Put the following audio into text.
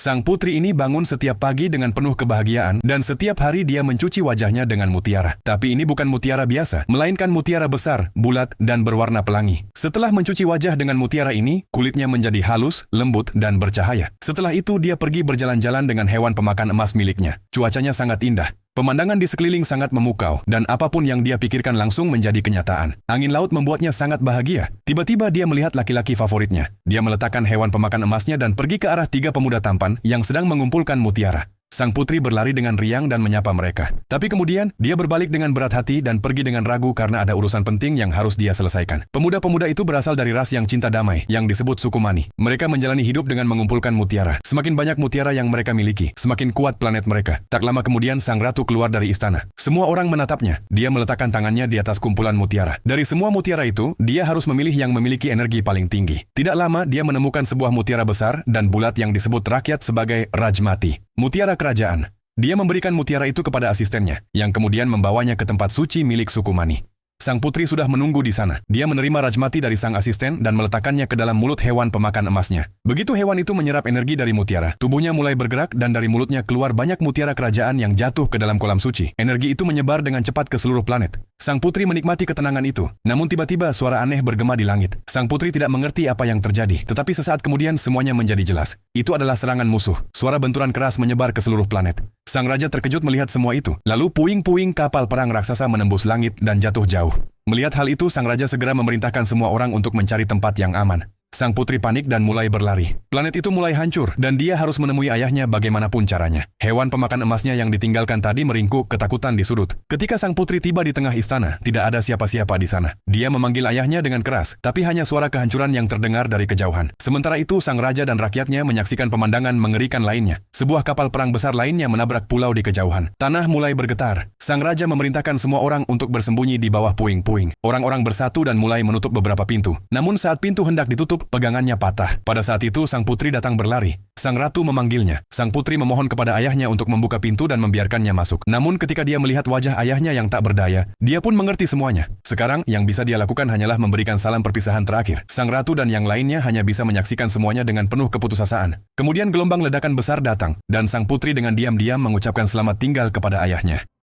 Sang putri ini bangun setiap pagi dengan penuh kebahagiaan dan setiap hari dia mencuci wajahnya dengan mutiara. Tapi ini bukan mutiara biasa, melainkan mutiara besar, bulat, dan berwarna pelangi. Setelah mencuci wajah dengan mutiara ini, kulitnya menjadi halus, lembut, dan bercahaya. Setelah itu dia pergi berjalan-jalan dengan hewan pemakan emas miliknya. Cuacanya sangat indah. Pemandangan di sekeliling sangat memukau, dan apapun yang dia pikirkan langsung menjadi kenyataan. Angin laut membuatnya sangat bahagia. Tiba-tiba dia melihat laki-laki favoritnya. Dia meletakkan hewan pemakan emasnya dan pergi ke arah 3 pemuda tampan yang sedang mengumpulkan mutiara. Sang putri berlari dengan riang dan menyapa mereka. Tapi kemudian, dia berbalik dengan berat hati dan pergi dengan ragu karena ada urusan penting yang harus dia selesaikan. Pemuda-pemuda itu berasal dari ras yang cinta damai, yang disebut suku Mani. Mereka menjalani hidup dengan mengumpulkan mutiara. Semakin banyak mutiara yang mereka miliki, semakin kuat planet mereka. Tak lama kemudian, sang ratu keluar dari istana. Semua orang menatapnya. Dia meletakkan tangannya di atas kumpulan mutiara. Dari semua mutiara itu, dia harus memilih yang memiliki energi paling tinggi. Tidak lama, dia menemukan sebuah mutiara besar dan bulat yang disebut rakyat sebagai Rajmati. Mutiara kerajaan. Dia memberikan mutiara itu kepada asistennya, yang kemudian membawanya ke tempat suci milik suku Mani. Sang putri sudah menunggu di sana. Dia menerima Rajmati dari sang asisten dan meletakkannya ke dalam mulut hewan pemakan emasnya. Begitu hewan itu menyerap energi dari mutiara, tubuhnya mulai bergerak dan dari mulutnya keluar banyak mutiara kerajaan yang jatuh ke dalam kolam suci. Energi itu menyebar dengan cepat ke seluruh planet. Sang putri menikmati ketenangan itu. Namun tiba-tiba suara aneh bergema di langit. Sang putri tidak mengerti apa yang terjadi, tetapi sesaat kemudian semuanya menjadi jelas. Itu adalah serangan musuh. Suara benturan keras menyebar ke seluruh planet. Sang raja terkejut melihat semua itu. Lalu puing-puing kapal perang raksasa menembus langit dan jatuh jauh. Melihat hal itu, sang raja segera memerintahkan semua orang untuk mencari tempat yang aman. Sang putri panik dan mulai berlari. Planet itu mulai hancur, dan dia harus menemui ayahnya bagaimanapun caranya. Hewan pemakan emasnya yang ditinggalkan tadi meringkuk ketakutan di sudut. Ketika sang putri tiba di tengah istana, tidak ada siapa-siapa di sana. Dia memanggil ayahnya dengan keras, tapi hanya suara kehancuran yang terdengar dari kejauhan. Sementara itu, sang raja dan rakyatnya menyaksikan pemandangan mengerikan lainnya. Sebuah kapal perang besar lainnya menabrak pulau di kejauhan. Tanah mulai bergetar. Sang raja memerintahkan semua orang untuk bersembunyi di bawah puing-puing. Orang-orang bersatu dan mulai menutup beberapa pintu. Namun saat pintu hendak ditutup, pegangannya patah. Pada saat itu, sang putri datang berlari. Sang ratu memanggilnya. Sang putri memohon kepada ayahnya untuk membuka pintu dan membiarkannya masuk. Namun ketika dia melihat wajah ayahnya yang tak berdaya, dia pun mengerti semuanya. Sekarang, yang bisa dia lakukan hanyalah memberikan salam perpisahan terakhir. Sang ratu dan yang lainnya hanya bisa menyaksikan semuanya dengan penuh keputusasaan. Kemudian gelombang ledakan besar datang, dan sang putri dengan diam-diam mengucapkan selamat tinggal kepada ayahnya.